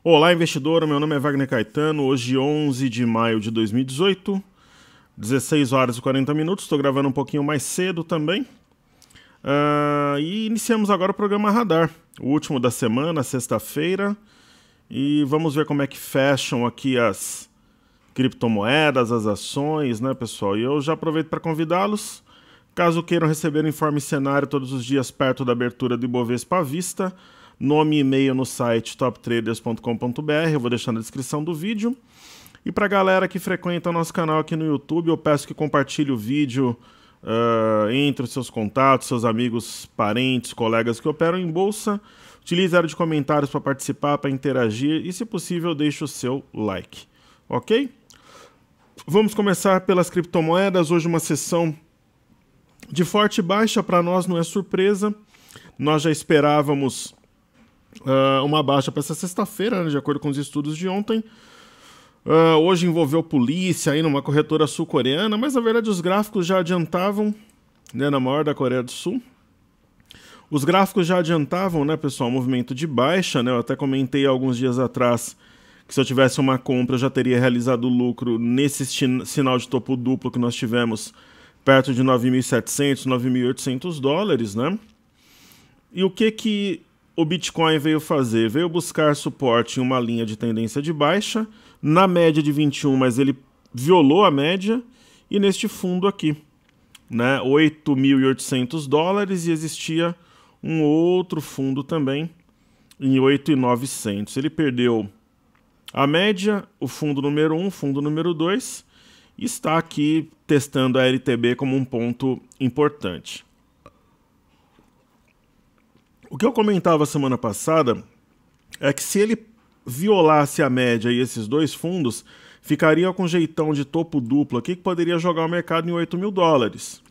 Olá, investidor. Meu nome é Wagner Caetano. Hoje, 11 de maio de 2018, 16 horas e 40 minutos. Estou gravando um pouquinho mais cedo também. E iniciamos agora o programa Radar, o último da semana, sexta-feira. E vamos ver como é que fecham aqui as criptomoedas, as ações, né, pessoal? E eu já aproveito para convidá-los, caso queiram receber o Informe Cenário todos os dias perto da abertura do Ibovespa à vista, nome e e-mail no site toptraders.com.br, eu vou deixar na descrição do vídeo. E para a galera que frequenta o nosso canal aqui no YouTube, eu peço que compartilhe o vídeo entre os seus contatos, seus amigos, parentes, colegas que operam em bolsa. Utilize a área de comentários para participar, para interagir e, se possível, deixe o seu like. Ok? Vamos começar pelas criptomoedas. Hoje uma sessão de forte baixa, para nós não é surpresa. Nós já esperávamos uma baixa para essa sexta-feira, né, de acordo com os estudos de ontem. Hoje envolveu polícia aí numa corretora sul-coreana, mas na verdade os gráficos já adiantavam, né, na maior da Coreia do Sul. Os gráficos já adiantavam, né, pessoal, um movimento de baixa, né? Eu até comentei alguns dias atrás que se eu tivesse uma compra eu já teria realizado lucro nesse sinal de topo duplo que nós tivemos perto de 9.700, 9.800 dólares, né? E o que o Bitcoin veio fazer? Veio buscar suporte em uma linha de tendência de baixa, na média de 21, mas ele violou a média, e neste fundo aqui, né, 8.800 dólares, e existia um outro fundo também em 8.900. Ele perdeu a média, o fundo número 1, fundo número 2, e está aqui testando a LTB como um ponto importante. O que eu comentava semana passada é que se ele violasse a média e esses dois fundos, ficaria com um jeitão de topo duplo aqui que poderia jogar o mercado em 8.000 dólares.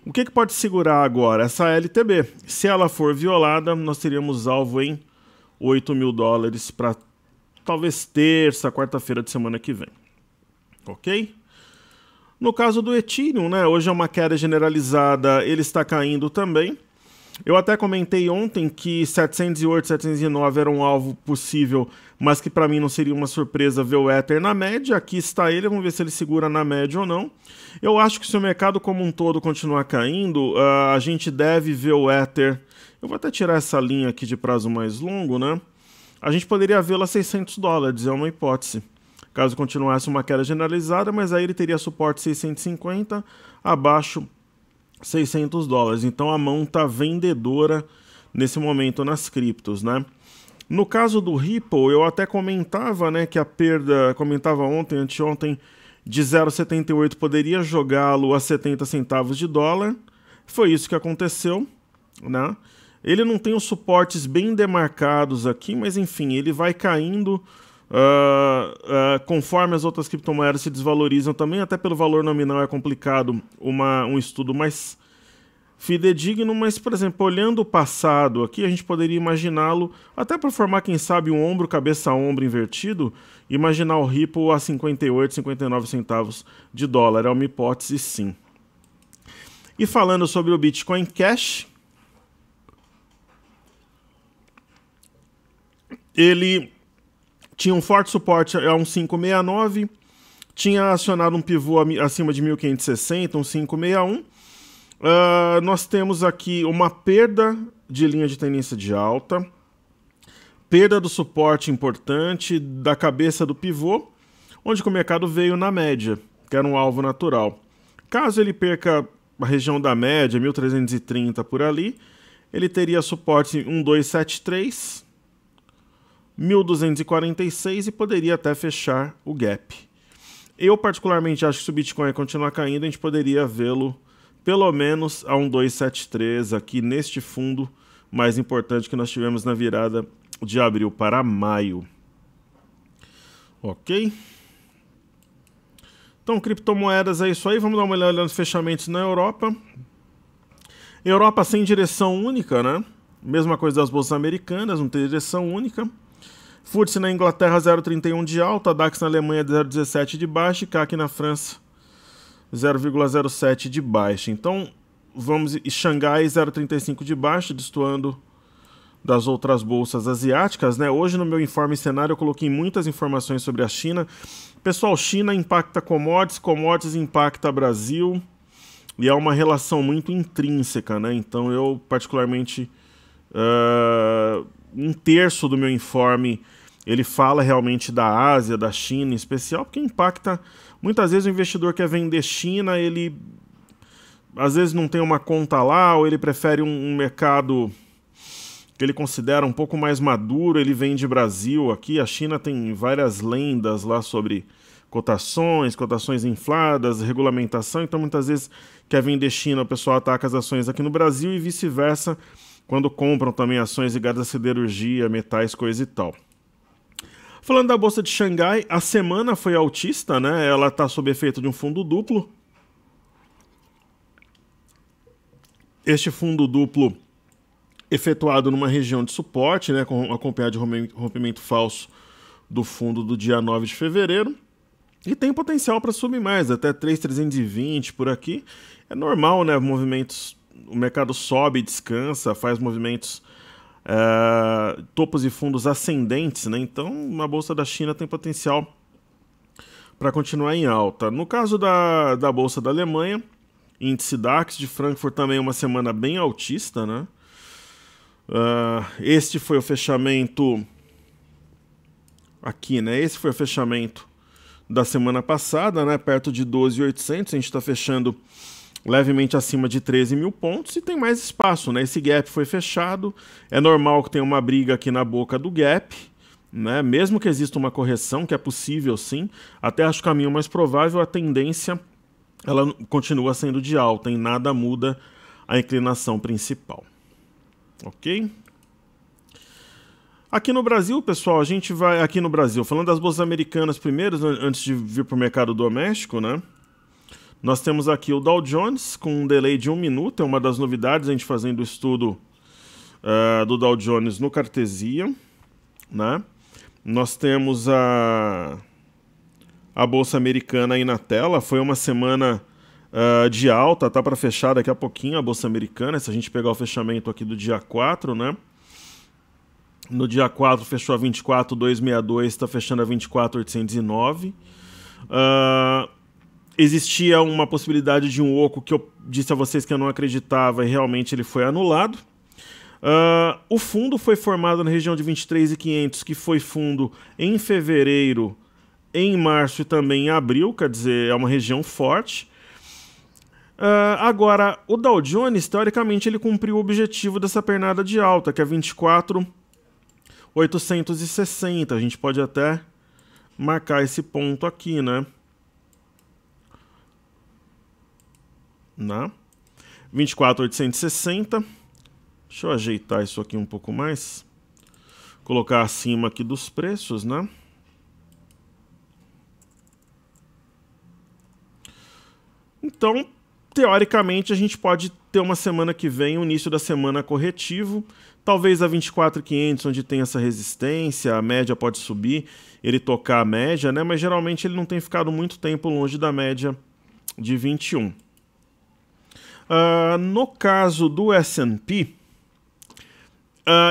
O que pode segurar agora? Essa LTB. Se ela for violada, nós teríamos alvo em 8.000 dólares para talvez terça, quarta-feira de semana que vem. Ok? No caso do Ethereum, né, hoje é uma queda generalizada, ele está caindo também. Eu até comentei ontem que 708, 709 era um alvo possível, mas que para mim não seria uma surpresa ver o Ether na média. Aqui está ele, vamos ver se ele segura na média ou não. Eu acho que se o mercado como um todo continuar caindo, a gente deve ver o Ether. Eu vou até tirar essa linha aqui de prazo mais longo, né? A gente poderia vê-lo a 600 dólares, é uma hipótese. Caso continuasse uma queda generalizada, mas aí ele teria suporte 650, abaixo 600 dólares. Então a mão está vendedora nesse momento nas criptos, né? No caso do Ripple, eu até comentava, né, que a perda, comentava ontem, anteontem, de 0,78 poderia jogá-lo a 70 centavos de dólar. Foi isso que aconteceu, né? Ele não tem os suportes bem demarcados aqui, mas enfim, ele vai caindo conforme as outras criptomoedas se desvalorizam também. Até pelo valor nominal é complicado um estudo mais fidedigno, mas, por exemplo, olhando o passado aqui, a gente poderia imaginá-lo, até para formar, quem sabe, um ombro, cabeça a ombro invertido, imaginar o Ripple a 58, 59 centavos de dólar. É uma hipótese, sim. E falando sobre o Bitcoin Cash, ele tinha um forte suporte a um 569, tinha acionado um pivô acima de 1.560, um 561. Nós temos aqui uma perda de linha de tendência de alta, perda do suporte importante da cabeça do pivô, onde o mercado veio na média, que era um alvo natural. Caso ele perca a região da média, 1.330 por ali, ele teria suporte 1.273, 1.246 e poderia até fechar o gap. Eu particularmente acho que se o Bitcoin continuar caindo, a gente poderia vê-lo pelo menos a 1.273 aqui neste fundo mais importante que nós tivemos na virada de abril para maio. Ok? Então, criptomoedas é isso aí. Vamos dar uma olhada nos fechamentos na Europa. Europa sem direção única, né? Mesma coisa das bolsas americanas, não tem direção única. FTSE na Inglaterra 0,31 de alta, DAX na Alemanha 0,17 de baixa e CAC na França 0,07 de baixa. Então, vamos... E Xangai 0,35 de baixa, destoando das outras bolsas asiáticas, né? Hoje no meu informe cenário eu coloquei muitas informações sobre a China. Pessoal, China impacta commodities, commodities impacta Brasil, e é uma relação muito intrínseca, né? Então eu particularmente, um terço do meu informe ele fala realmente da Ásia, da China em especial, porque impacta, muitas vezes o investidor quer vender China, ele às vezes não tem uma conta lá, ou ele prefere um mercado que ele considera um pouco mais maduro, ele vende Brasil aqui. A China tem várias lendas lá sobre cotações infladas, regulamentação, então muitas vezes quer vender China, o pessoal ataca as ações aqui no Brasil e vice-versa, quando compram também ações ligadas à siderurgia, metais, coisa e tal. Falando da Bolsa de Xangai, a semana foi altista, né? Ela está sob efeito de um fundo duplo. Este fundo duplo efetuado numa região de suporte, né, acompanhado de rompimento falso do fundo do dia 9 de fevereiro. E tem potencial para subir mais, até 3.320 por aqui. É normal, né? Movimentos, o mercado sobe, descansa, faz movimentos, topos e fundos ascendentes, né? Então a Bolsa da China tem potencial para continuar em alta. No caso da Bolsa da Alemanha, índice DAX de Frankfurt também uma semana bem altista, né? Este foi o fechamento aqui, né? Esse foi o fechamento da semana passada, né? Perto de 12.800, a gente está fechando levemente acima de 13 mil pontos e tem mais espaço, né? Esse gap foi fechado, é normal que tenha uma briga aqui na boca do gap, né? Mesmo que exista uma correção, que é possível sim, até acho o caminho mais provável, a tendência ela continua sendo de alta, em nada muda a inclinação principal. Ok? Aqui no Brasil, pessoal, a gente vai... Aqui no Brasil, falando das bolsas americanas primeiro, antes de vir para o mercado doméstico, né? Nós temos aqui o Dow Jones com um delay de 1 minuto, é uma das novidades, a gente fazendo o estudo do Dow Jones no Cartesia, né? Nós temos a Bolsa Americana aí na tela, foi uma semana de alta, tá para fechar daqui a pouquinho a Bolsa Americana, se a gente pegar o fechamento aqui do dia 4, né? No dia 4 fechou a 24.262, está fechando a 24.809. Existia uma possibilidade de um oco que eu disse a vocês que eu não acreditava e realmente ele foi anulado. O fundo foi formado na região de 23.500, que foi fundo em fevereiro, em março e também em abril, quer dizer, é uma região forte. Agora, o Dow Jones, teoricamente, ele cumpriu o objetivo dessa pernada de alta, que é 24.860. A gente pode até marcar esse ponto aqui, né? 24.860. Deixa eu ajeitar isso aqui um pouco mais. Colocar acima aqui dos preços, né? Então, teoricamente, a gente pode ter uma semana que vem, o início da semana corretivo, talvez a 24.500, onde tem essa resistência, a média pode subir, ele tocar a média, né? Mas geralmente ele não tem ficado muito tempo longe da média de 21. No caso do S&P,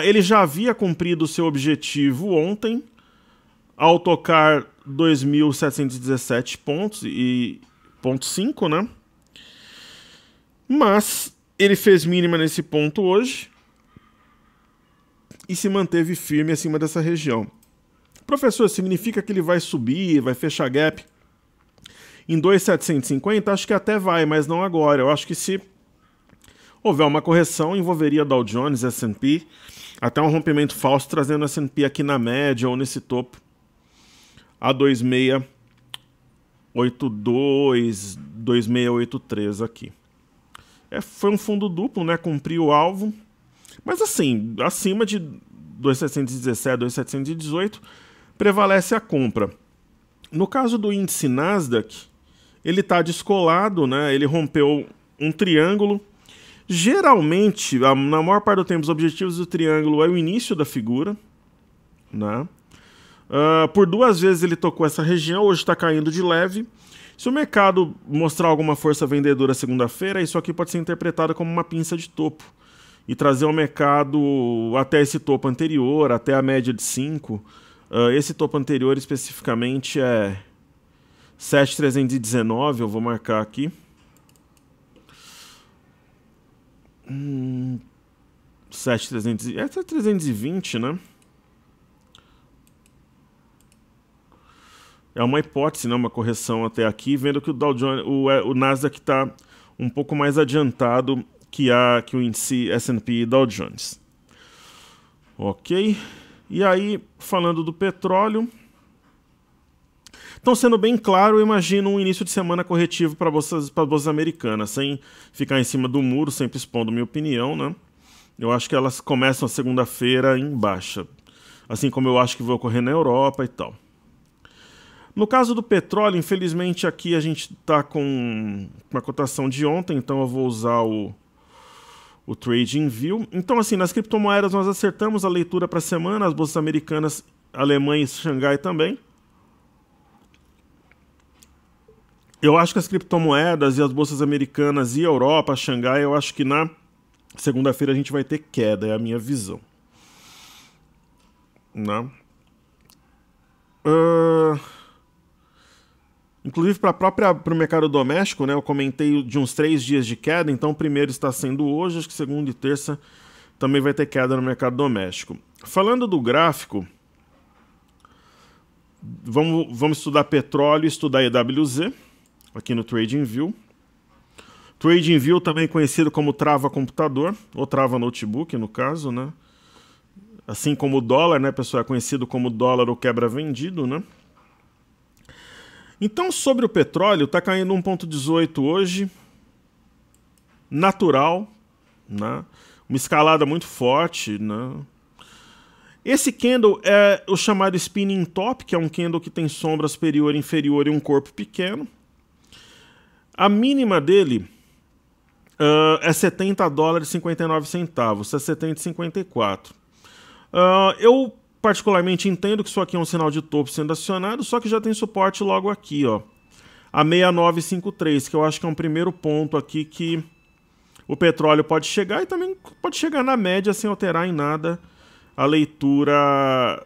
ele já havia cumprido o seu objetivo ontem, ao tocar 2.717 pontos e 0,5, né? Mas ele fez mínima nesse ponto hoje e se manteve firme acima dessa região. Professor, significa que ele vai subir, vai fechar gap em 2.750? Acho que até vai, mas não agora. Eu acho que se houver uma correção, envolveria Dow Jones, S&P, até um rompimento falso, trazendo S&P aqui na média ou nesse topo a 2.682, 2.683 aqui. Foi um fundo duplo, né? Cumpriu o alvo, mas assim, acima de 2.717, 2.718, prevalece a compra. No caso do índice Nasdaq, ele está descolado, né? Ele rompeu um triângulo. Geralmente, na maior parte do tempo, os objetivos do triângulo é o início da figura, né? Por 2 vezes ele tocou essa região, hoje está caindo de leve. Se o mercado mostrar alguma força vendedora segunda-feira, isso aqui pode ser interpretado como uma pinça de topo. e trazer o mercado até esse topo anterior, até a média de 5. Esse topo anterior especificamente é 7.319, eu vou marcar aqui. 7.300, essa é 320, né? É uma hipótese, né? Uma correção até aqui, vendo que o Dow Jones, o Nasdaq está um pouco mais adiantado que o índice S&P Dow Jones. Ok? E aí, falando do petróleo, então, sendo bem claro, eu imagino um início de semana corretivo para bolsas americanas, sem ficar em cima do muro, sempre expondo minha opinião, né? Eu acho que elas começam a segunda-feira em baixa, assim como eu acho que vai ocorrer na Europa e tal. No caso do petróleo, infelizmente aqui a gente está com uma cotação de ontem, então eu vou usar o TradingView. Então, assim, nas criptomoedas nós acertamos a leitura para a semana, as bolsas americanas, Alemanha e Xangai também. Eu acho que as criptomoedas e as bolsas americanas e Europa, Xangai, eu acho que na segunda-feira a gente vai ter queda, é a minha visão. Né? Inclusive para o mercado doméstico, né, eu comentei de uns 3 dias de queda, então o primeiro está sendo hoje, acho que segunda e terça também vai ter queda no mercado doméstico. Falando do gráfico, vamos estudar petróleo e estudar EWZ, aqui no TradingView. TradingView também conhecido como trava computador, ou trava notebook no caso, né? Assim como o dólar, né, pessoal, é conhecido como dólar ou quebra vendido, né? Então, sobre o petróleo, está caindo 1,18 hoje, natural, né? Uma escalada muito forte, né? Esse candle é o chamado spinning top, que é um candle que tem sombra superior e inferior e um corpo pequeno. A mínima dele é $70,59, é 70,54. Eu particularmente entendo que isso aqui é um sinal de topo sendo acionado, só que já tem suporte logo aqui, ó, a 6953, que eu acho que é um primeiro ponto aqui que o petróleo pode chegar e também pode chegar na média sem alterar em nada a leitura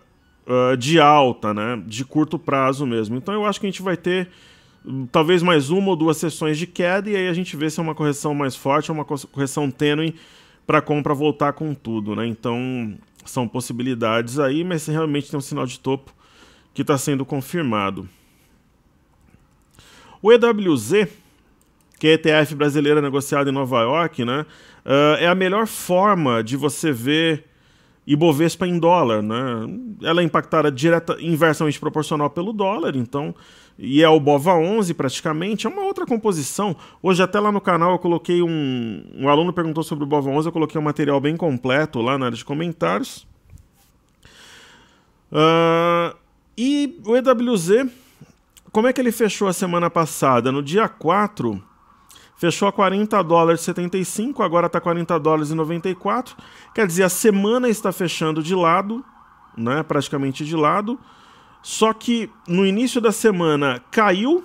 de alta, né, de curto prazo mesmo. Então eu acho que a gente vai ter talvez mais uma ou duas sessões de queda e aí a gente vê se é uma correção mais forte ou uma correção tênue para a compra voltar com tudo, né? Então são possibilidades aí, mas realmente tem um sinal de topo que está sendo confirmado. O EWZ, que é a ETF brasileira negociada em Nova York, né, é a melhor forma de você ver Ibovespa em dólar, né? Ela é impactada inversamente proporcional pelo dólar, então, e é o BOVA11 praticamente, é uma outra composição. Hoje até lá no canal eu coloquei um aluno perguntou sobre o BOVA11, eu coloquei um material bem completo lá na área de comentários. E o EWZ, como é que ele fechou a semana passada? No dia 4, fechou a $40,75, agora está $40,94. Quer dizer, a semana está fechando de lado, né, praticamente de lado. Só que no início da semana caiu,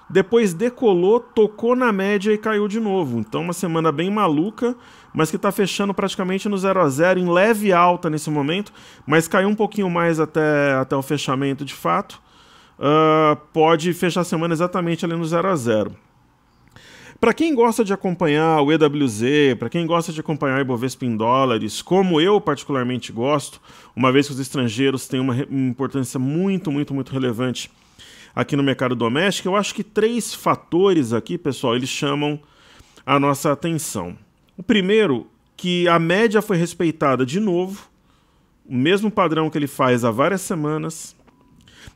depois decolou, tocou na média e caiu de novo. Então uma semana bem maluca, mas que está fechando praticamente no 0 a 0, em leve alta nesse momento, mas caiu um pouquinho mais até o fechamento de fato. Pode fechar a semana exatamente ali no 0 a 0. Para quem gosta de acompanhar o EWZ, para quem gosta de acompanhar o Ibovespa em dólares, como eu particularmente gosto, uma vez que os estrangeiros têm uma importância muito relevante aqui no mercado doméstico, eu acho que 3 fatores aqui, pessoal, eles chamam a nossa atenção. O primeiro, que a média foi respeitada de novo, o mesmo padrão que ele faz há várias semanas.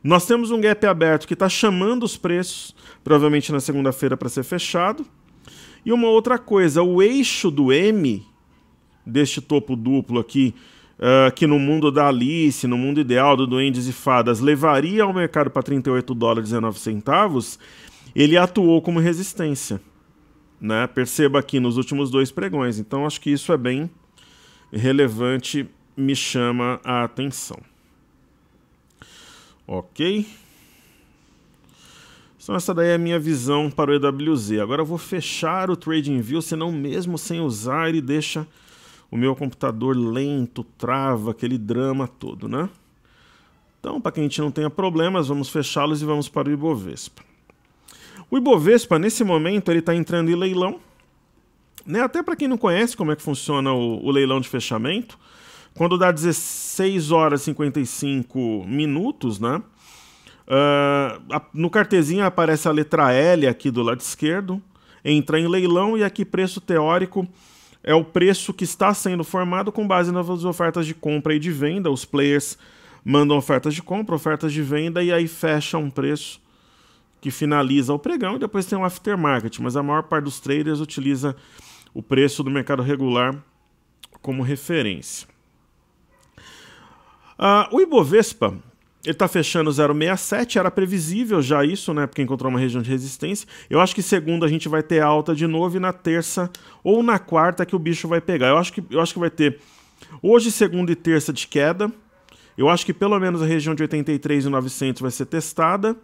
Nós temos um gap aberto que está chamando os preços, provavelmente na segunda-feira, para ser fechado. E uma outra coisa, o eixo do M, deste topo duplo aqui, que no mundo da Alice, no mundo ideal do Duendes e Fadas, levaria ao mercado para $38,19, ele atuou como resistência, né? Perceba aqui nos últimos 2 pregões. Então acho que isso é bem relevante, me chama a atenção. Ok? Então essa daí é a minha visão para o EWZ. Agora eu vou fechar o TradingView, senão mesmo sem usar ele deixa o meu computador lento, trava, aquele drama todo, né? Então, para que a gente não tenha problemas, vamos fechá-los e vamos para o Ibovespa. O Ibovespa, nesse momento, ele está entrando em leilão, né? Até para quem não conhece como é que funciona o leilão de fechamento, quando dá 16 horas e 55 minutos, né? No cartezinho aparece a letra L aqui do lado esquerdo, entra em leilão, e aqui preço teórico é o preço que está sendo formado com base nas ofertas de compra e de venda. Os players mandam ofertas de compra, ofertas de venda, e aí fecha um preço que finaliza o pregão, e depois tem um aftermarket, mas a maior parte dos traders utiliza o preço do mercado regular como referência. O Ibovespa, ele está fechando 0,67, era previsível já isso, né? Porque encontrou uma região de resistência. Eu acho que segunda a gente vai ter alta de novo, e na terça ou na quarta que o bicho vai pegar. Eu acho que vai ter hoje, segunda e terça de queda. Eu acho que pelo menos a região de 83.900 vai ser testada.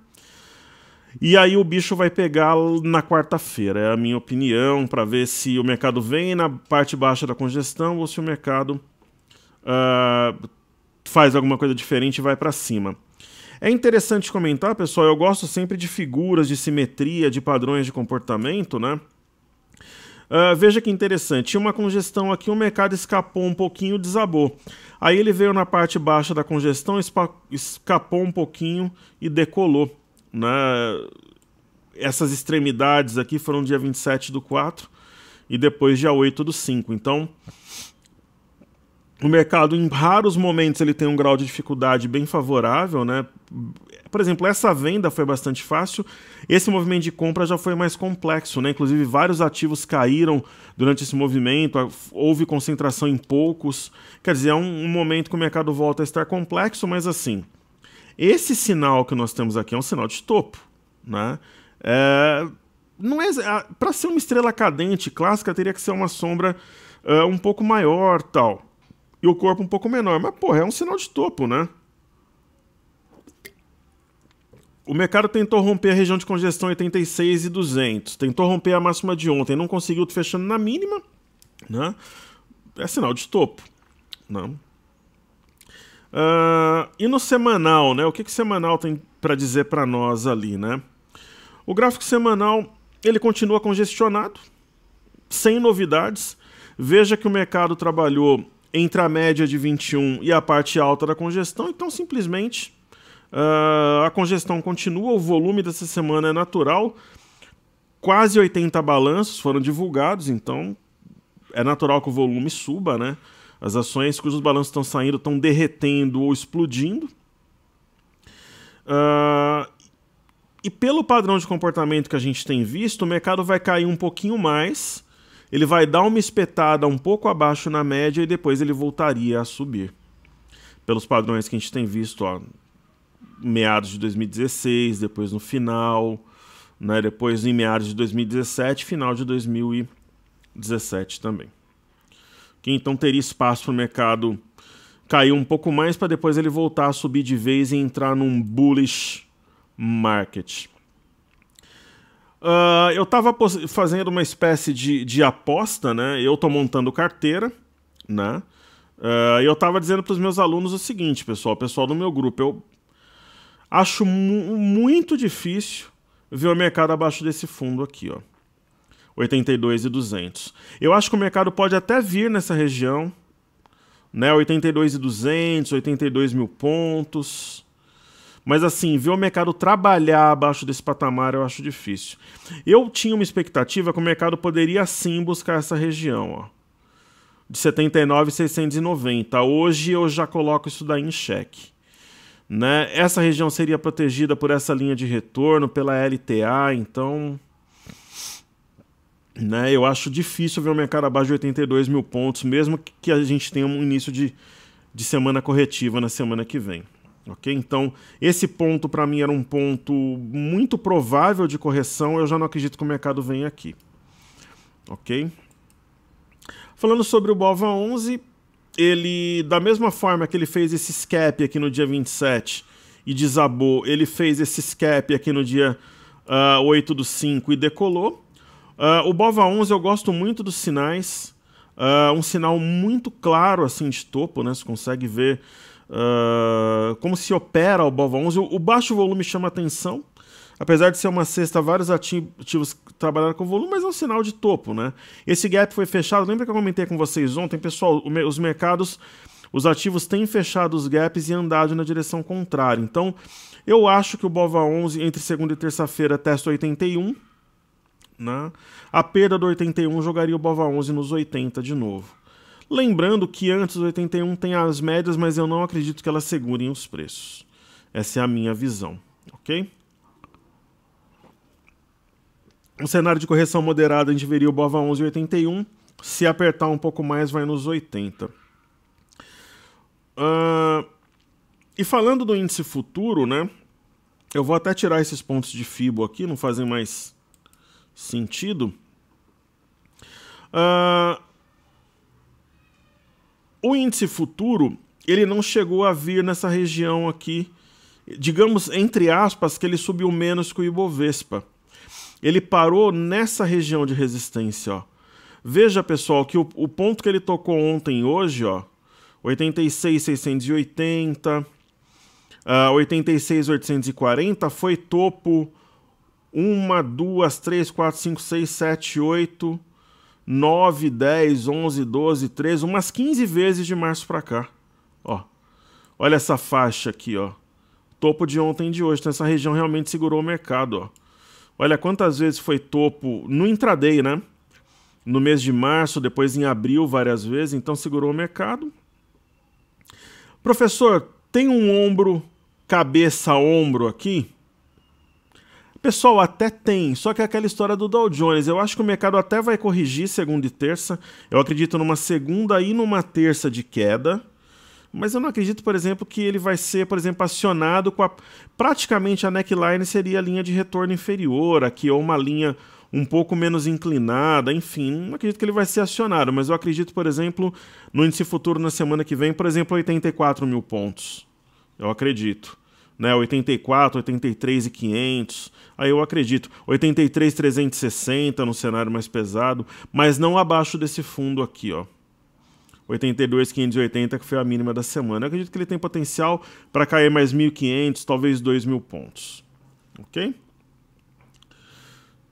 E aí o bicho vai pegar na quarta-feira, é a minha opinião, para ver se o mercado vem na parte baixa da congestão ou se o mercado faz alguma coisa diferente e vai para cima. É interessante comentar, pessoal, eu gosto sempre de figuras, de simetria, de padrões de comportamento, né? Veja que interessante, tinha uma congestão aqui, o mercado escapou um pouquinho, desabou. Aí ele veio na parte baixa da congestão, escapou um pouquinho e decolou, né? Essas extremidades aqui foram dia 27/4 e depois dia 8/5. Então, o mercado, em raros momentos, ele tem um grau de dificuldade bem favorável, né? Por exemplo, essa venda foi bastante fácil, esse movimento de compra já foi mais complexo, né? Inclusive, vários ativos caíram durante esse movimento, houve concentração em poucos. Quer dizer, é um momento que o mercado volta a estar complexo, mas assim, esse sinal que nós temos aqui é um sinal de topo, né? Não é, para ser uma estrela cadente clássica, teria que ser uma sombra um pouco maior, tal, e o corpo um pouco menor, mas porra, é um sinal de topo, né? O mercado tentou romper a região de congestão 86.200, tentou romper a máxima de ontem, não conseguiu, fechando na mínima, né? É sinal de topo, né? E no semanal, né? O que o semanal tem para dizer para nós ali, né? O gráfico semanal, ele continua congestionado, sem novidades. Veja que o mercado trabalhou entre a média de 21 e a parte alta da congestão, então simplesmente a congestão continua, o volume dessa semana é natural, quase 80 balanços foram divulgados, então é natural que o volume suba, né? As ações cujos balanços estão saindo estão derretendo ou explodindo. E pelo padrão de comportamento que a gente tem visto, o mercado vai cair um pouquinho mais, ele vai dar uma espetada um pouco abaixo na média e depois ele voltaria a subir. Pelos padrões que a gente tem visto, ó, meados de 2016, depois no final, né, depois em meados de 2017, final de 2017 também. Que então teria espaço para o mercado cair um pouco mais para depois ele voltar a subir de vez e entrar num bullish market. Eu estava fazendo uma espécie de aposta, né? Eu estou montando carteira, né? Eu estava dizendo para os meus alunos o seguinte, pessoal, o pessoal do meu grupo, eu acho muito difícil ver o mercado abaixo desse fundo aqui, ó, 82.200. Eu acho que o mercado pode até vir nessa região, né? 82.200, 82.000 pontos. Mas assim, ver o mercado trabalhar abaixo desse patamar eu acho difícil. Eu tinha uma expectativa que o mercado poderia sim buscar essa região, ó, de 79.690. Hoje eu já coloco isso daí em xeque, né? Essa região seria protegida por essa linha de retorno, pela LTA, então, né, eu acho difícil ver o mercado abaixo de 82.000 pontos, mesmo que a gente tenha um início de semana corretiva na semana que vem. Ok? Então, esse ponto para mim era um ponto muito provável de correção, eu já não acredito que o mercado venha aqui. Ok? Falando sobre o BOVA11, ele, da mesma forma que ele fez esse scalp aqui no dia 27 e desabou, ele fez esse scalp aqui no dia 8/5 e decolou. O BOVA11 eu gosto muito dos sinais. Um sinal muito claro assim de topo, né? Você consegue ver como se opera o BOVA11. O baixo volume chama atenção. Apesar de ser uma cesta, vários ativos trabalharam com volume, mas é um sinal de topo, né? Esse gap foi fechado. Lembra que eu comentei com vocês ontem, pessoal? Os mercados, os ativos têm fechado os gaps e andado na direção contrária. Então, eu acho que o BOVA11 entre segunda e terça-feira testa 81. Né? A perda do 81 jogaria o BOVA11 nos 80 de novo. Lembrando que antes do 81 tem as médias, mas eu não acredito que elas segurem os preços. Essa é a minha visão, ok? No cenário de correção moderada, a gente veria o BOVA11 81. Se apertar um pouco mais, vai nos 80. E falando do índice futuro, né? Eu vou até tirar esses pontos de FIBO aqui, não fazem mais sentido. O índice futuro, ele não chegou a vir nessa região aqui, digamos, entre aspas, que ele subiu menos que o Ibovespa. Ele parou nessa região de resistência, ó. Veja, pessoal, que o ponto que ele tocou ontem e hoje, ó, 86.680, 86.840, foi topo 1, 2, 3, 4, 5, 6, 7, 8, 9, 10, 11, 12, 13, umas 15 vezes de março para cá. Ó. Olha essa faixa aqui, ó. Topo de ontem e de hoje. Então essa região realmente segurou o mercado, ó. Olha quantas vezes foi topo no intraday, né? No mês de março, depois em abril várias vezes, então segurou o mercado. Professor, tem um ombro, cabeça, ombro aqui? Pessoal, até tem, só que é aquela história do Dow Jones. Eu acho que o mercado até vai corrigir segunda e terça. Eu acredito numa segunda e numa terça de queda. Mas eu não acredito, por exemplo, que ele vai ser, por exemplo, acionado com praticamente a neckline seria a linha de retorno inferior aqui, ou uma linha um pouco menos inclinada, enfim, não acredito que ele vai ser acionado, mas eu acredito, por exemplo, no índice futuro na semana que vem, por exemplo, 84 mil pontos. Eu acredito. Né, 84, 83.500, aí eu acredito. 83.360 no cenário mais pesado, mas não abaixo desse fundo aqui, ó. 82.580, que foi a mínima da semana. Eu acredito que ele tem potencial para cair mais 1.500, talvez 2.000 pontos. Ok?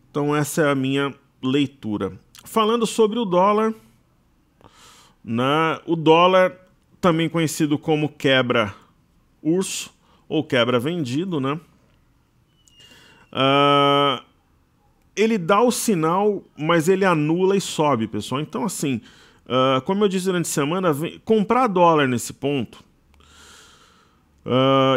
Então essa é a minha leitura. Falando sobre o dólar, né, o dólar, também conhecido como quebra-urso, ou quebra vendido, né? Ele dá o sinal, mas ele anula e sobe, pessoal. Então, assim, como eu disse durante a semana, comprar dólar nesse ponto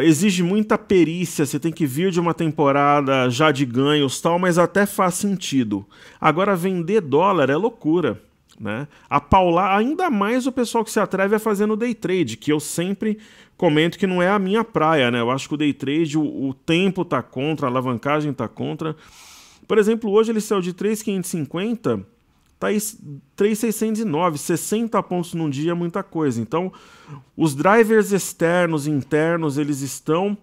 exige muita perícia, você tem que vir de uma temporada já de ganhos, tal, mas até faz sentido. Agora, vender dólar é loucura. Né? A paular, ainda mais o pessoal que se atreve a fazer no day trade, que eu sempre comento que não é a minha praia, né? Eu acho que o day trade, o tempo tá contra, a alavancagem tá contra. Por exemplo, hoje ele saiu de 3.550, tá aí 3.609, 60 pontos num dia é muita coisa. Então, os drivers externos e internos, eles estão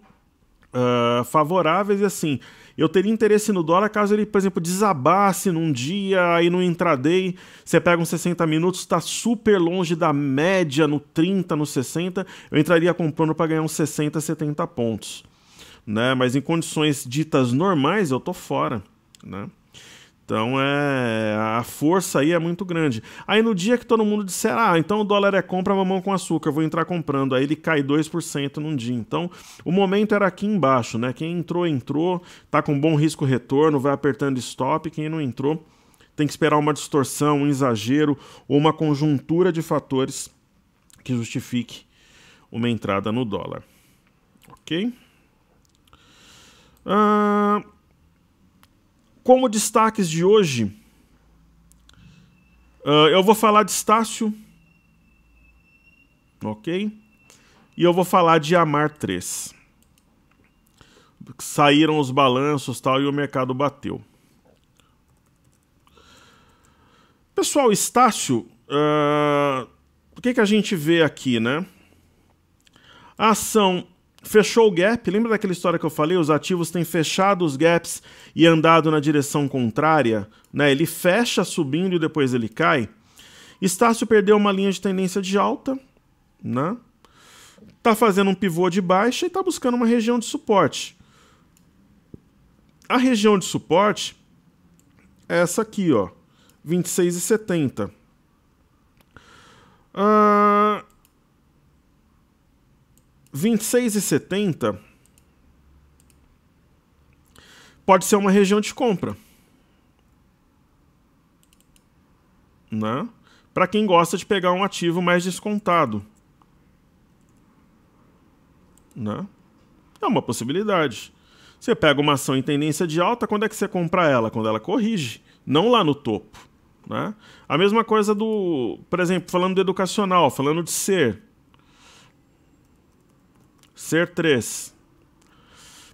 favoráveis e assim, eu teria interesse no dólar caso ele, por exemplo, desabasse num dia, aí no intraday, você pega uns 60 minutos, está super longe da média no 30, no 60, eu entraria comprando para ganhar uns 60, 70 pontos. Né? Mas em condições ditas normais, eu tô fora. Né? Então a força aí é muito grande. Aí no dia que todo mundo disser, então o dólar é compra mamão com açúcar, eu vou entrar comprando, aí ele cai 2% num dia. Então o momento era aqui embaixo, né? Quem entrou, tá com bom risco retorno, vai apertando stop, quem não entrou tem que esperar uma distorção, um exagero ou uma conjuntura de fatores que justifique uma entrada no dólar. Ok? Como destaques de hoje, eu vou falar de Estácio, ok? E eu vou falar de Amar 3. Saíram os balanços tal, e o mercado bateu. Pessoal, Estácio, o que a gente vê aqui, né? A ação fechou o gap, lembra daquela história que eu falei? Os ativos têm fechado os gaps e andado na direção contrária, né? Ele fecha subindo e depois ele cai. Estácio perdeu uma linha de tendência de alta, né? Tá fazendo um pivô de baixa e tá buscando uma região de suporte. A região de suporte é essa aqui, ó, 26,70. 26,70 pode ser uma região de compra, né? Para quem gosta de pegar um ativo mais descontado, né? É uma possibilidade. Você pega uma ação em tendência de alta, quando é que você compra ela? Quando ela corrige, não lá no topo, né? A mesma coisa do, por exemplo, falando do educacional, falando de Ser 3.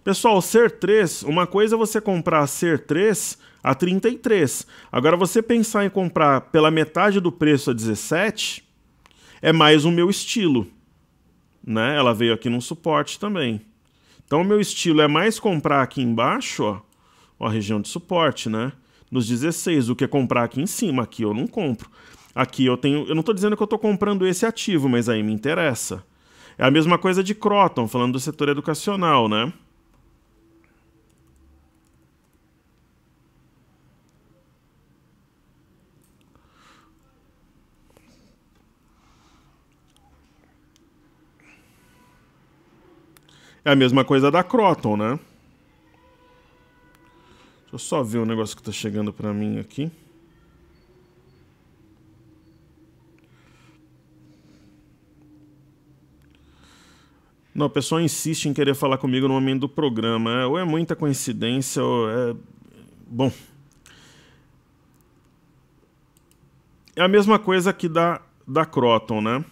Pessoal, Ser 3, uma coisa é você comprar Ser 3 a 33. Agora, você pensar em comprar pela metade do preço a 17, é mais o meu estilo, né? Ela veio aqui num suporte também. Então, o meu estilo é mais comprar aqui embaixo, ó, a região de suporte, né? Nos 16, do que comprar aqui em cima. Aqui eu não compro. Aqui eu não estou dizendo que eu estou comprando esse ativo, mas aí me interessa. É a mesma coisa de Kroton, falando do setor educacional, né? É a mesma coisa da Kroton, né? Deixa eu só ver o negócio que está chegando para mim aqui. Não, o pessoal insiste em querer falar comigo no momento do programa. Ou é muita coincidência, ou é... Bom. É a mesma coisa aqui da Kroton, né?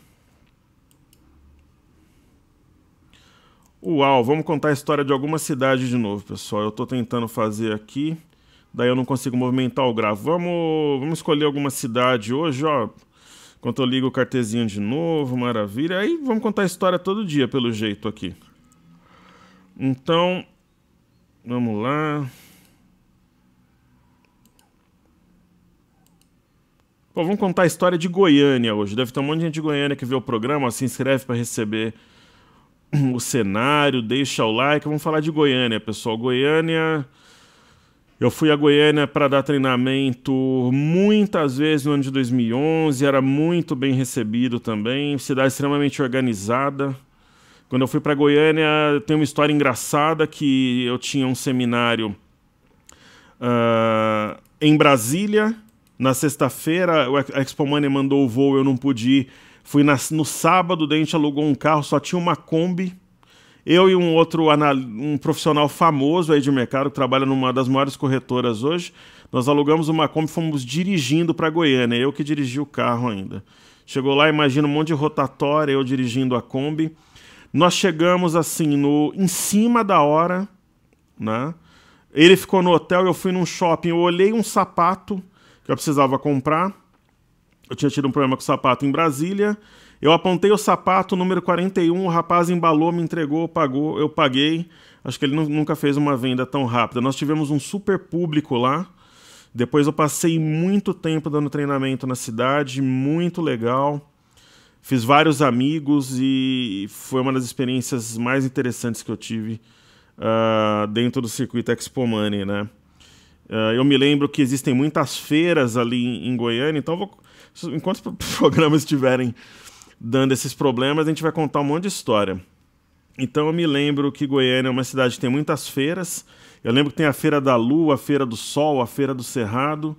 Uau, vamos contar a história de alguma cidade de novo, pessoal. Eu estou tentando fazer aqui, daí eu não consigo movimentar o grafo. Vamos escolher alguma cidade hoje, ó. Enquanto eu ligo o cartezinho de novo, maravilha. Aí vamos contar a história todo dia, pelo jeito aqui. Então, vamos lá. Pô, vamos contar a história de Goiânia hoje. Deve ter um monte de gente de Goiânia que vê o programa, ó, se inscreve para receber o cenário, deixa o like. Vamos falar de Goiânia, pessoal. Goiânia... Eu fui a Goiânia para dar treinamento muitas vezes no ano de 2011, era muito bem recebido também, cidade extremamente organizada. Quando eu fui para Goiânia, tem uma história engraçada que eu tinha um seminário em Brasília, na sexta-feira, a Expo Money mandou o voo, eu não pude ir. Fui no sábado, daí a gente alugou um carro, só tinha uma Kombi. Eu e um outro um profissional famoso aí de mercado, que trabalha numa das maiores corretoras hoje, nós alugamos uma Kombi e fomos dirigindo para Goiânia, eu que dirigi o carro ainda. Chegou lá, imagina um monte de rotatória, eu dirigindo a Kombi. Nós chegamos assim, em cima da hora, né? Ele ficou no hotel, eu fui num shopping, eu olhei um sapato que eu precisava comprar. Eu tinha tido um problema com o sapato em Brasília. Eu apontei o sapato, número 41, o rapaz embalou, me entregou, pagou, eu paguei. Acho que ele nunca fez uma venda tão rápida. Nós tivemos um super público lá. Depois eu passei muito tempo dando treinamento na cidade, muito legal. Fiz vários amigos e foi uma das experiências mais interessantes que eu tive dentro do circuito Expo Money, né? Eu me lembro que existem muitas feiras ali em Goiânia, então enquanto os programas estiverem dando esses problemas, a gente vai contar um monte de história. Então eu me lembro que Goiânia é uma cidade que tem muitas feiras. Eu lembro que tem a Feira da Lua, a Feira do Sol, a Feira do Cerrado.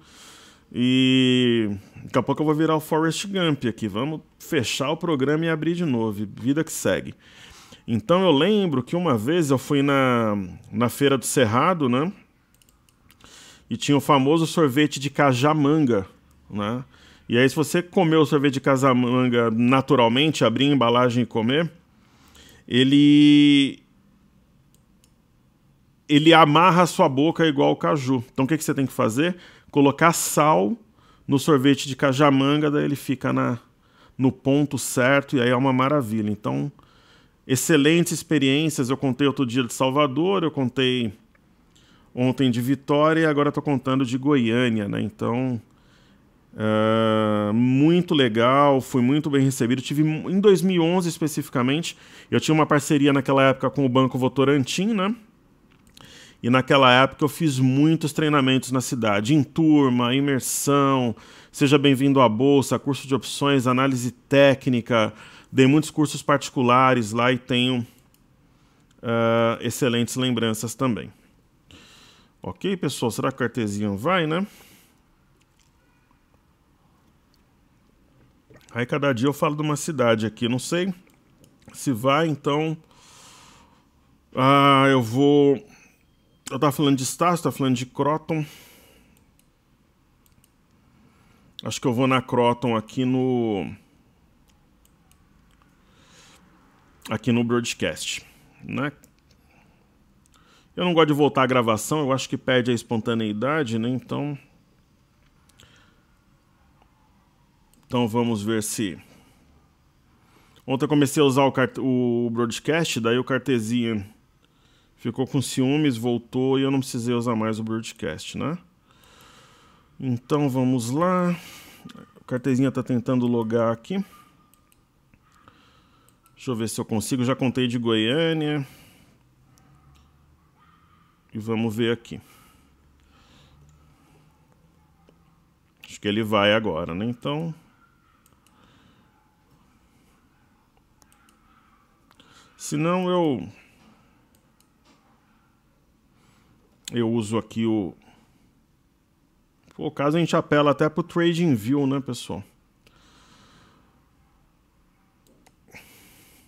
E daqui a pouco eu vou virar o Forrest Gump aqui. Vamos fechar o programa e abrir de novo. Vida que segue. Então eu lembro que uma vez eu fui na Feira do Cerrado, né? E tinha o famoso sorvete de cajamanga, né? E aí, se você comer o sorvete de cajamanga naturalmente, abrir a embalagem e comer, ele amarra a sua boca igual o caju. Então, o que você tem que fazer? Colocar sal no sorvete de cajamanga, daí ele fica no ponto certo e aí é uma maravilha. Então, excelentes experiências. Eu contei outro dia de Salvador, eu contei ontem de Vitória e agora estou contando de Goiânia, né? Então... Muito legal, foi muito bem recebido. Tive em 2011 especificamente, eu tinha uma parceria naquela época com o Banco Votorantim, né? E naquela época eu fiz muitos treinamentos na cidade, em turma, imersão, seja bem-vindo à bolsa, curso de opções, análise técnica, dei muitos cursos particulares lá e tenho excelentes lembranças também. Ok, pessoal, será que o Cartesian vai, né? Aí cada dia eu falo de uma cidade aqui, não sei se vai, então... eu vou... Eu tava falando de Estácio, tava falando de Croton. Acho que eu vou na Croton aqui no broadcast, né? Eu não gosto de voltar à gravação, eu acho que perde a espontaneidade, né? Então vamos ver se... Ontem eu comecei a usar o broadcast, daí o Cartesian ficou com ciúmes, voltou e eu não precisei usar mais o broadcast, né? Então vamos lá. O Cartesian está tentando logar aqui. Deixa eu ver se eu consigo. Já contei de Goiânia. E vamos ver aqui. Acho que ele vai agora, né? Então... Se não, eu uso aqui o... Por caso a gente apela até pro TradingView, né, pessoal?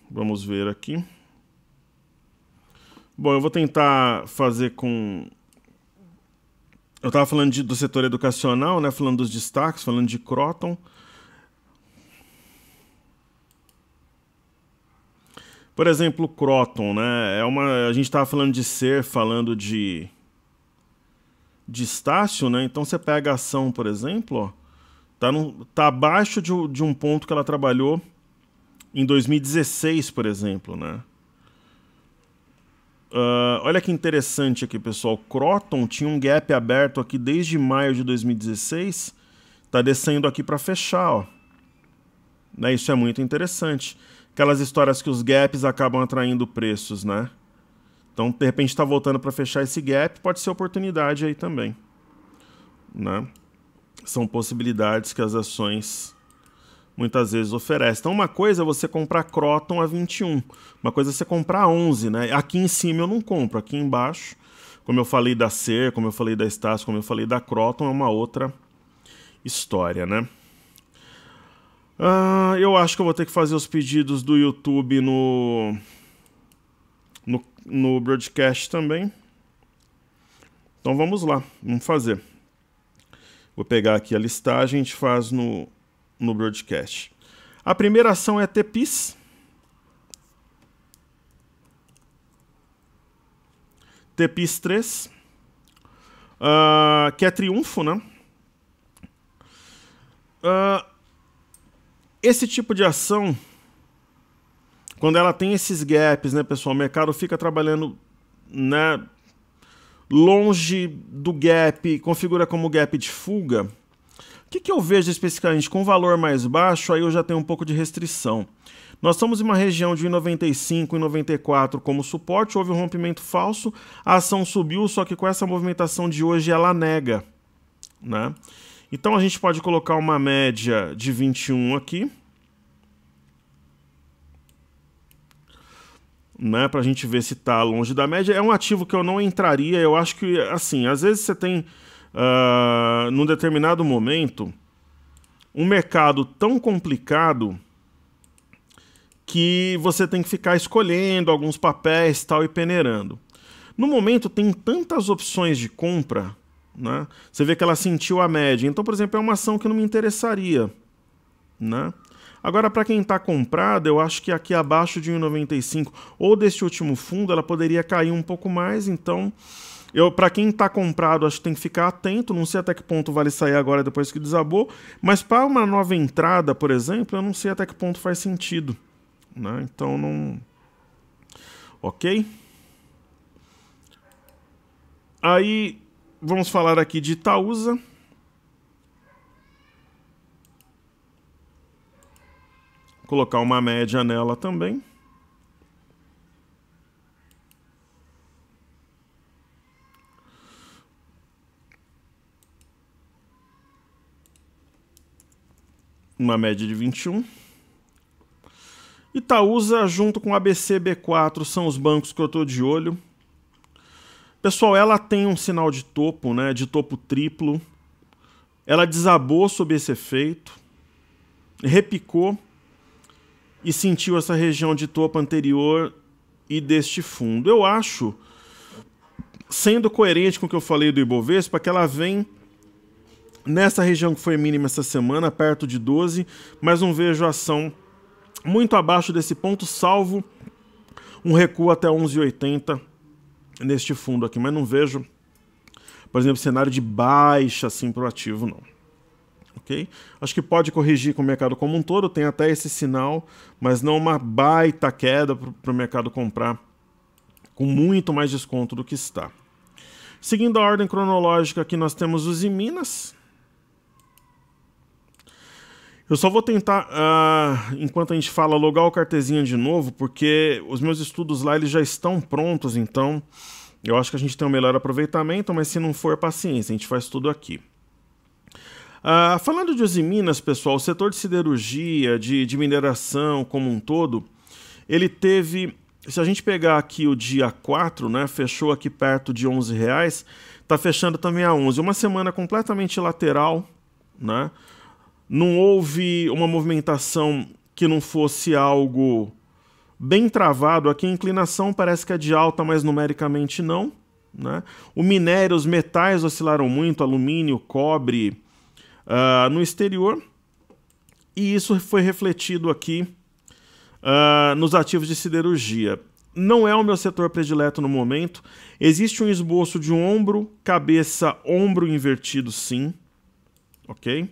Vamos ver aqui. Bom, eu vou tentar fazer com... Eu estava falando do setor educacional, né? Falando dos destaques, falando de Croton. Por exemplo, Croton, né? A gente estava falando de Ser, falando de Estácio, né? Então você pega a ação, por exemplo, ó, tá abaixo de um ponto que ela trabalhou em 2016, por exemplo, né? Olha que interessante aqui, pessoal. Croton tinha um gap aberto aqui desde maio de 2016, tá descendo aqui para fechar, ó. Né? Isso é muito interessante. Aquelas histórias que os gaps acabam atraindo preços, né? Então, de repente, está voltando para fechar esse gap, pode ser oportunidade aí também, né? São possibilidades que as ações muitas vezes oferecem. Então, uma coisa é você comprar Croton a 21, uma coisa é você comprar a 11, né? Aqui em cima eu não compro, aqui embaixo, como eu falei da Ser, como eu falei da Estácio, como eu falei da Croton, é uma outra história, né? Eu acho que eu vou ter que fazer os pedidos do YouTube no broadcast também. Então vamos lá, vamos fazer. Vou pegar aqui a listagem, a gente faz no broadcast. A primeira ação é TPIS. TPIS 3. Que é Triunfo, né? Esse tipo de ação, quando ela tem esses gaps, né, pessoal, o mercado fica trabalhando, né, longe do gap, configura como gap de fuga. O que eu vejo especificamente com valor mais baixo, aí eu já tenho um pouco de restrição. Nós estamos em uma região de 1,95 e 94 como suporte, houve um rompimento falso, a ação subiu, só que com essa movimentação de hoje ela nega, né? Então a gente pode colocar uma média de 21 aqui, né, para a gente ver se está longe da média. É um ativo que eu não entraria. Eu acho que, assim, às vezes você tem, num determinado momento, um mercado tão complicado que você tem que ficar escolhendo alguns papéis tal e peneirando. No momento tem tantas opções de compra, né? Você vê que ela sentiu a média. Então, por exemplo, é uma ação que não me interessaria, né? Agora, para quem está comprado, eu acho que aqui abaixo de 1,95 ou desse último fundo, ela poderia cair um pouco mais. Então, para quem está comprado, acho que tem que ficar atento. Não sei até que ponto vale sair agora depois que desabou. Mas para uma nova entrada, por exemplo, eu não sei até que ponto faz sentido, né? Então, não... Ok? Aí... Vamos falar aqui de Itaúsa. colocar uma média nela também. Uma média de 21. Itaúsa junto com ABC B4 são os bancos que eu estou de olho. Pessoal, ela tem um sinal de topo, né, de topo triplo. Ela desabou sob esse efeito, repicou e sentiu essa região de topo anterior e deste fundo. Eu acho, sendo coerente com o que eu falei do Ibovespa, que ela vem nessa região que foi mínima essa semana, perto de 12, mas não vejo ação muito abaixo desse ponto, salvo um recuo até 11,80 neste fundo aqui, mas não vejo, por exemplo, cenário de baixa assim para o ativo, não. Ok? Acho que pode corrigir com o mercado como um todo, tem até esse sinal, mas não uma baita queda para o mercado comprar com muito mais desconto do que está. Seguindo a ordem cronológica, aqui nós temos os Minas. Eu só vou tentar, enquanto a gente fala, logar o cartezinha de novo, porque os meus estudos lá eles já estão prontos, então eu acho que a gente tem um melhor aproveitamento, mas se não for, paciência, a gente faz tudo aqui. Falando de Usiminas, pessoal, o setor de siderurgia, de mineração como um todo, ele teve, se a gente pegar aqui o dia 4, né, fechou aqui perto de R$11, está fechando também a 11, uma semana completamente lateral, né? Não houve uma movimentação que não fosse algo bem travado. Aqui a inclinação parece que é de alta, mas numericamente não, né? O minério, os metais oscilaram muito, alumínio, cobre, no exterior. E isso foi refletido aqui nos ativos de siderurgia. Não é o meu setor predileto no momento. Existe um esboço de um ombro, cabeça, ombro invertido, sim. Ok?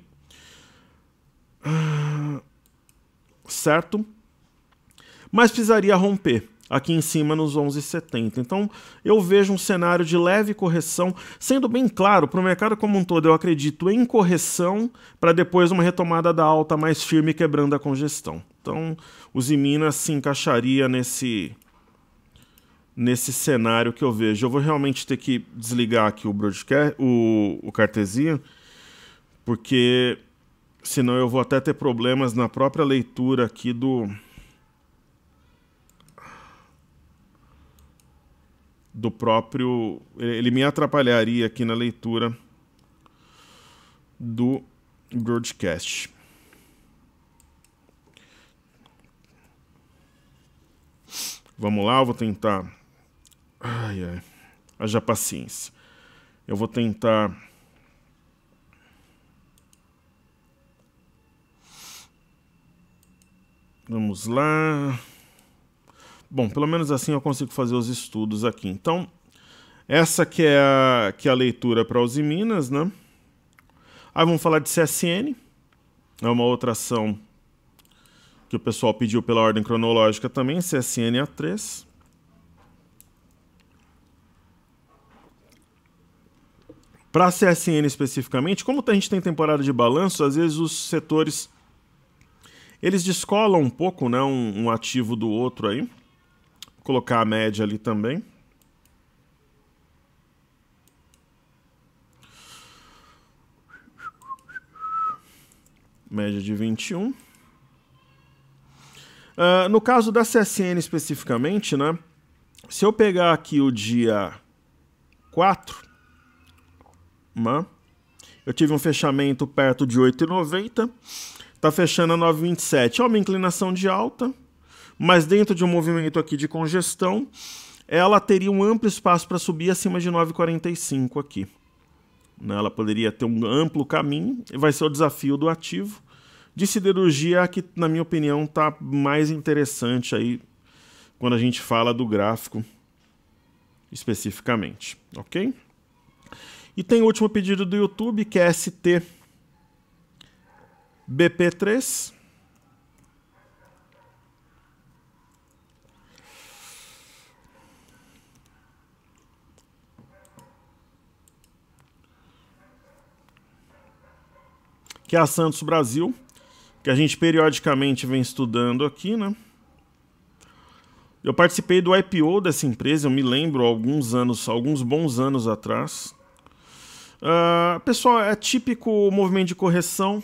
Certo? Mas precisaria romper aqui em cima nos 11,70. Então eu vejo um cenário de leve correção, sendo bem claro, para o mercado como um todo eu acredito em correção para depois uma retomada da alta mais firme quebrando a congestão. Então o Usiminas se encaixaria nesse cenário que eu vejo. Eu vou realmente ter que desligar aqui o broadcast, o cartezinho, porque senão eu vou até ter problemas na própria leitura aqui do próprio... Ele me atrapalharia aqui na leitura do broadcast. Vamos lá, eu vou tentar... Haja paciência. Eu vou tentar... Vamos lá. Bom, pelo menos assim eu consigo fazer os estudos aqui. Então, essa que é a leitura para Usiminas, né? Aí vamos falar de CSN. É uma outra ação que o pessoal pediu pela ordem cronológica também, CSN A3. Para a CSN especificamente, como a gente tem temporada de balanço, às vezes os setores eles descolam um pouco, né, um ativo do outro aí. Vou colocar a média ali também. Média de 21. No caso da CSN especificamente, né, se eu pegar aqui o dia 4, né, eu tive um fechamento perto de 8,90. Está fechando a 9,27. É uma inclinação de alta, mas dentro de um movimento aqui de congestão, ela teria um amplo espaço para subir acima de 9,45 aqui. Ela poderia ter um amplo caminho, e vai ser o desafio do ativo. De siderurgia, que na minha opinião está mais interessante aí quando a gente fala do gráfico especificamente, ok? E tem o último pedido do YouTube, que é ST BP3. Que é a Santos Brasil, que a gente periodicamente vem estudando aqui, né? Eu participei do IPO dessa empresa, eu me lembro, alguns bons anos atrás. Pessoal, é típico movimento de correção,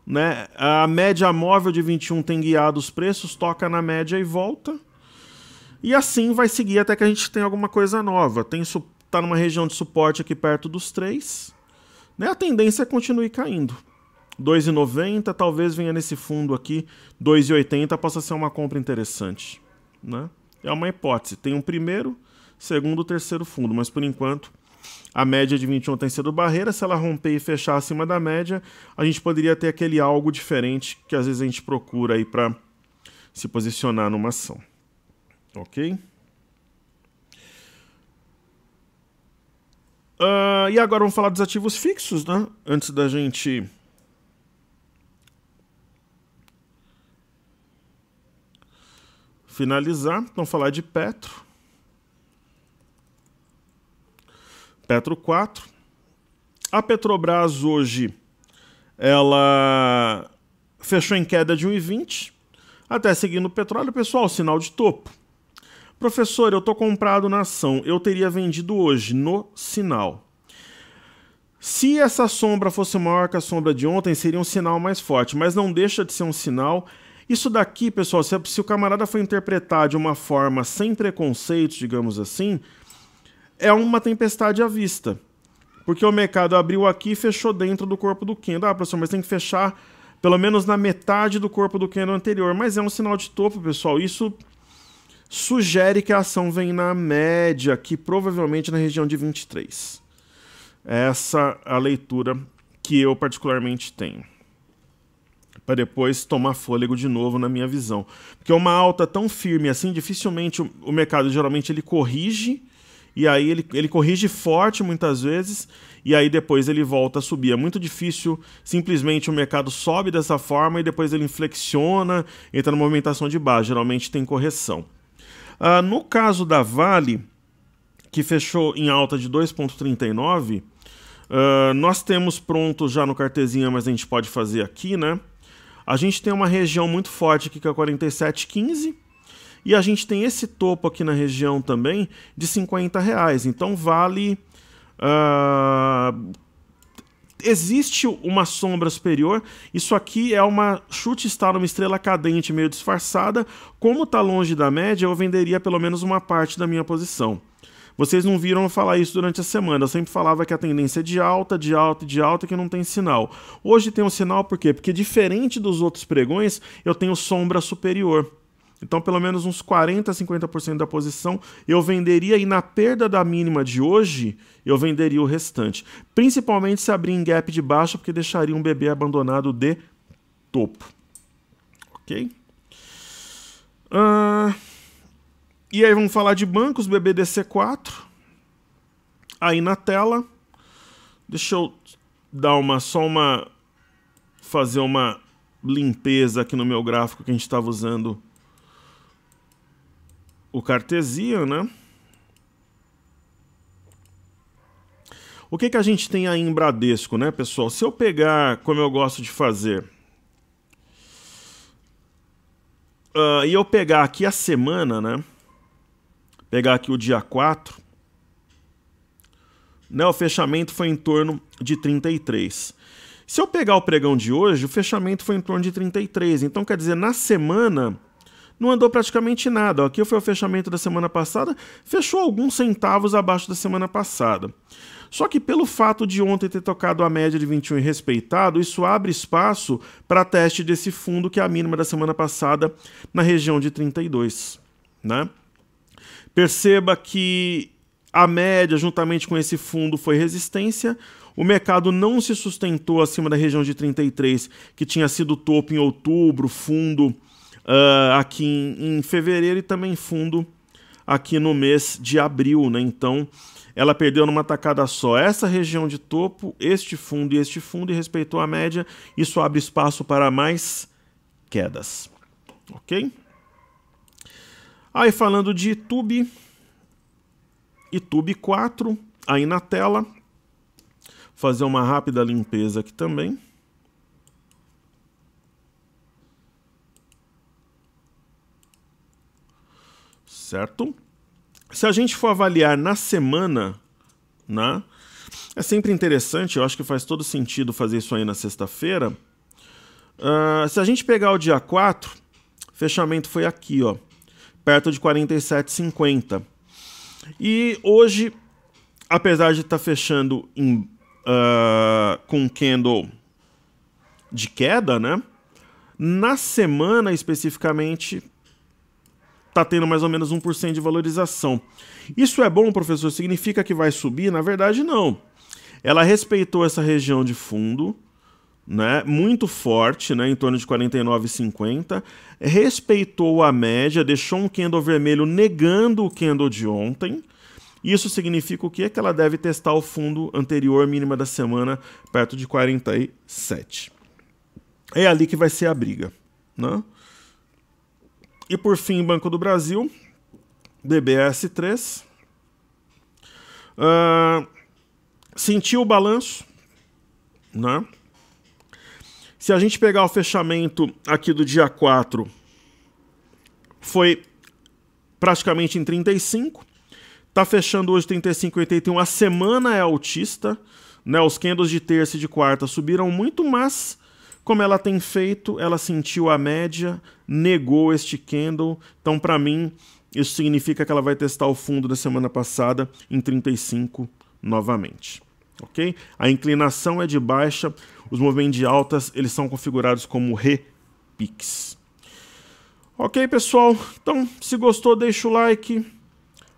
né? A média móvel de 21 tem guiado os preços, toca na média e volta. E assim vai seguir até que a gente tenha alguma coisa nova. Tá numa região de suporte aqui perto dos 3. Né? A tendência é continuar caindo. 2,90, talvez venha nesse fundo aqui, 2,80 possa ser uma compra interessante. Né? É uma hipótese. Tem um primeiro, segundo, terceiro fundo, mas por enquanto a média de 21 tem sido barreira. Se ela romper e fechar acima da média, a gente poderia ter aquele algo diferente que às vezes a gente procura aí para se posicionar numa ação. Ok? E agora vamos falar dos ativos fixos, né? Antes da gente finalizar, vamos falar de Petro. Petro 4. A Petrobras hoje, ela fechou em queda de 1,20, até seguindo o petróleo. Pessoal, sinal de topo. Professor, eu estou comprado na ação, eu teria vendido hoje no sinal. Se essa sombra fosse maior que a sombra de ontem, seria um sinal mais forte, mas não deixa de ser um sinal. Isso daqui, pessoal, se o camarada for interpretar de uma forma sem preconceitos, digamos assim, é uma tempestade à vista. Porque o mercado abriu aqui e fechou dentro do corpo do candle. Professor, mas tem que fechar pelo menos na metade do corpo do candle anterior. Mas é um sinal de topo, pessoal. Isso sugere que a ação vem na média, aqui provavelmente na região de 23. Essa é a leitura que eu particularmente tenho. Para depois tomar fôlego de novo na minha visão. Porque uma alta tão firme assim, dificilmente o mercado geralmente ele corrige, e aí ele corrige forte muitas vezes, e aí depois ele volta a subir. É muito difícil simplesmente o mercado sobe dessa forma e depois ele inflexiona, entra na movimentação de baixa. Geralmente tem correção. No caso da Vale, que fechou em alta de 2,39, nós temos pronto já no cartezinha, mas a gente pode fazer aqui, né? A gente tem uma região muito forte aqui que é 47,15 e a gente tem esse topo aqui na região também de R$50. Então Vale... existe uma sombra superior. Isso aqui é uma chute está numa estrela cadente meio disfarçada. Como está longe da média, eu venderia pelo menos uma parte da minha posição. Vocês não viram eu falar isso durante a semana. Eu sempre falava que a tendência é de alta, de alta, de alta, que não tem sinal. Hoje tem um sinal por quê? Porque diferente dos outros pregões, eu tenho sombra superior. Então, pelo menos uns 40% a 50% da posição eu venderia, e na perda da mínima de hoje, eu venderia o restante. Principalmente se abrir em gap de baixa, porque deixaria um bebê abandonado de topo. Ok? E aí vamos falar de bancos, BBDC4. Aí na tela. Deixa eu dar fazer uma limpeza aqui no meu gráfico que a gente estava usando o Cartesian, né? O que a gente tem aí em Bradesco, né, pessoal? Se eu pegar, como eu gosto de fazer, e eu pegar aqui a semana, né? Pegar aqui o dia 4, né, o fechamento foi em torno de 33. Se eu pegar o pregão de hoje, o fechamento foi em torno de 33. Então, quer dizer, na semana não andou praticamente nada. Aqui foi o fechamento da semana passada, fechou alguns centavos abaixo da semana passada. Só que pelo fato de ontem ter tocado a média de 21 e respeitado, isso abre espaço para teste desse fundo, que é a mínima da semana passada, na região de 32. Né? Perceba que a média, juntamente com esse fundo, foi resistência. O mercado não se sustentou acima da região de 33, que tinha sido topo em outubro, fundo aqui em fevereiro e também fundo aqui no mês de abril. Né? Então, ela perdeu numa tacada só essa região de topo, este fundo e respeitou a média. Isso abre espaço para mais quedas. Ok? Aí falando de Itube 4, aí na tela, fazer uma rápida limpeza aqui também. certo? Se a gente for avaliar na semana, né, é sempre interessante, eu acho que faz todo sentido fazer isso aí na sexta-feira. Se a gente pegar o dia 4, fechamento foi aqui, ó, perto de 47,50. E hoje, apesar de estar fechando com um candle de queda, né, na semana especificamente está tendo mais ou menos 1% de valorização. Isso é bom, professor? Significa que vai subir? Na verdade, não. Ela respeitou essa região de fundo, né, muito forte, né, em torno de 49,50. Respeitou a média, deixou um candle vermelho negando o candle de ontem. Isso significa o quê? Que ela deve testar o fundo anterior mínima da semana perto de 47. É ali que vai ser a briga, né? E por fim, Banco do Brasil, BBS3. Sentiu o balanço, né? Se a gente pegar o fechamento aqui do dia 4, foi praticamente em 35. Está fechando hoje 35,81. A semana é altista, né? Os candles de terça e de quarta subiram muito, mas como ela tem feito, ela sentiu a média, negou este candle. Então, para mim, isso significa que ela vai testar o fundo da semana passada em 35 novamente. Ok? A inclinação é de baixa, os movimentos de altas eles são configurados como repiques. Ok, pessoal? Então, se gostou, deixa o like,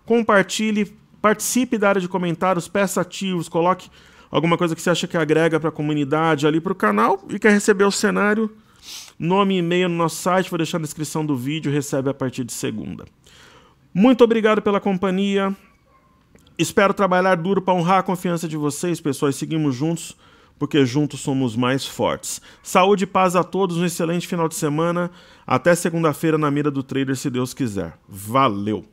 compartilhe, participe da área de comentários, peça ativos, coloque alguma coisa que você acha que agrega para a comunidade ali para o canal e quer receber o cenário, nome e e-mail no nosso site, vou deixar na descrição do vídeo, recebe a partir de segunda. Muito obrigado pela companhia, espero trabalhar duro para honrar a confiança de vocês, pessoal, e seguimos juntos, porque juntos somos mais fortes. Saúde e paz a todos, um excelente final de semana, até segunda-feira na mira do trader, se Deus quiser. Valeu!